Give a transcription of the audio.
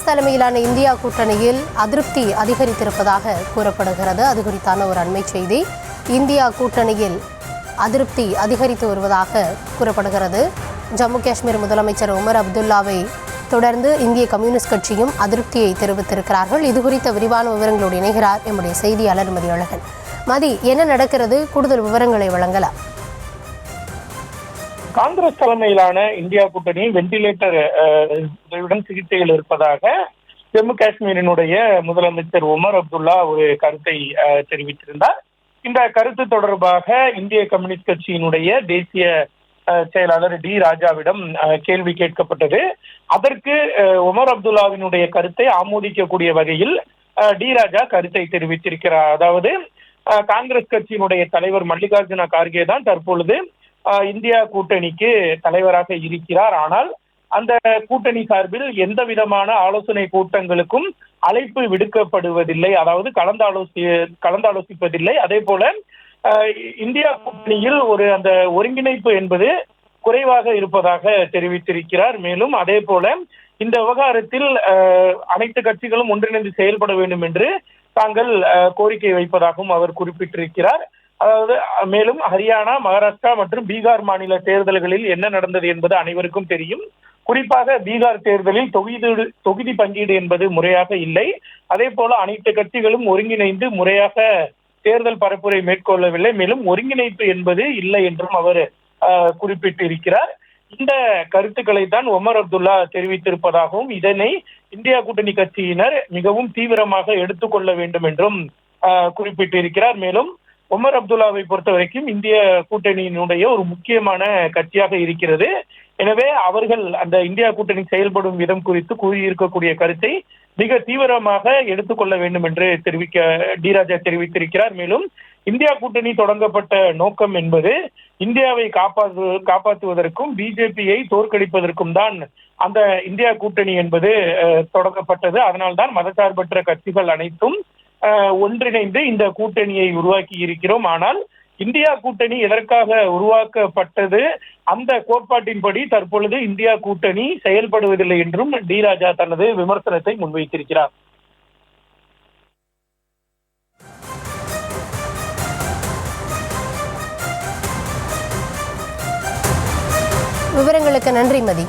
தலைமையிலான இந்தியா கூட்டணியில் அதிருப்தி அதிகரித்திருப்பதாக கூறப்படுகிறது. அது குறித்தான ஒரு அண்மை செய்தி. இந்தியா கூட்டணியில் அதிருப்தி அதிகரித்து வருவதாக கூறப்படுகிறது. ஜம்மு காஷ்மீர் முதலமைச்சர் உமர் அப்துல்லாவை தொடர்ந்து இந்திய கம்யூனிஸ்ட் கட்சியும் அதிருப்தியை தெரிவித்திருக்கிறார்கள். இது குறித்த விரிவான விவரங்களோடு இணைகிறார் எம்முடைய செய்தியாளர் மதி அழகன். மதி, என்ன நடக்கிறது? கூடுதல் விவரங்களை வழங்கலாம். காங்கிரஸ் தலைமையிலான இந்தியா கூட்டணி வெண்டிலேட்டர் சிகிச்சையில் இருப்பதாக ஜம்மு காஷ்மீரினுடைய முதலமைச்சர் உமர் அப்துல்லா ஒரு கருத்தை தெரிவித்திருந்தார். இந்த கருத்து தொடர்பாக இந்திய கம்யூனிஸ்ட் கட்சியினுடைய தேசிய செயலாளர் டி ராஜாவிடம் கேள்வி கேட்கப்பட்டது. அதற்கு உமர் அப்துல்லாவினுடைய கருத்தை ஆமோதிக்கக்கூடிய வகையில் டி ராஜா கருத்தை தெரிவித்திருக்கிறார். அதாவது காங்கிரஸ் கட்சியினுடைய தலைவர் மல்லிகார்ஜுன கார்கே தான் தற்பொழுது இந்தியா கூட்டணிக்கு தலைவராக இருக்கிறார். ஆனால் அந்த கூட்டணி சார்பில் எந்த விதமான ஆலோசனை கூட்டங்களுக்கும் அழைப்பு விடுக்கப்படுவதில்லை, அதாவது கலந்தாலோசிப்பதில்லை. அதே போல இந்தியா கூட்டணியில் அந்த ஒருங்கிணைப்பு என்பது குறைவாக இருப்பதாக தெரிவித்திருக்கிறார். மேலும் அதே போல இந்த விவகாரத்தில் அனைத்து கட்சிகளும் ஒன்றிணைந்து செயல்பட வேண்டும் என்று தாங்கள் கோரிக்கை வைப்பதாகவும் அவர் குறிப்பிட்டிருக்கிறார். அதாவது மேலும் ஹரியானா, மகாராஷ்டிரா மற்றும் பீகார் மாநில தேர்தல்களில் என்ன நடந்தது என்பது அனைவருக்கும் தெரியும். குறிப்பாக பீகார் தேர்தலில் தொகுதி பங்கீடு என்பது முறையாக இல்லை. அதே போல அனைத்து கட்சிகளும் ஒருங்கிணைந்து முறையாக தேர்தல் பரப்புரை மேற்கொள்ளவில்லை. மேலும் ஒருங்கிணைப்பு என்பது இல்லை என்றும் அவர் குறிப்பிட்டிருக்கிறார். இந்த கருத்துக்களை தான் உமர் அப்துல்லா தெரிவித்திருப்பதாகவும் இதனை இந்தியா கூட்டணி கட்சியினர் மிகவும் தீவிரமாக எடுத்துக்கொள்ள வேண்டும் என்றும் குறிப்பிட்டிருக்கிறார். மேலும் உமர் அப்துல்லாவை பொறுத்த வரைக்கும் இந்திய கூட்டணியினுடைய ஒரு முக்கியமான கட்சியாக இருக்கிறது. எனவே அவர்கள் அந்த இந்தியா கூட்டணி செயல்படும் விதம் குறித்து கூறியிருக்கக்கூடிய கருத்தை மிக தீவிரமாக எடுத்துக்கொள்ள வேண்டும் என்று டி ராஜா தெரிவித்திருக்கிறார். மேலும் இந்தியா கூட்டணி தொடங்கப்பட்ட நோக்கம் என்பது இந்தியாவை காப்பாற்றுவதற்கும் பிஜேபியை தோற்கடிப்பதற்கும் தான் அந்த இந்தியா கூட்டணி என்பது தொடங்கப்பட்டது. அதனால்தான் மதசார்பற்ற கட்சிகள் அனைத்தும் ஒன்றிணைந்து இந்த கூட்டணியை உருவாக்கி இருக்கிறோம். ஆனால் இந்தியா கூட்டணி எதற்காக உருவாக்கப்பட்டது, அந்த கோட்பாட்டின்படி தற்பொழுது இந்தியா கூட்டணி செயல்படுவதில்லை என்றும் டி ராஜா தனது விமர்சனத்தை முன்வைத்திருக்கிறார். விவரங்களுக்கு நன்றி மதி.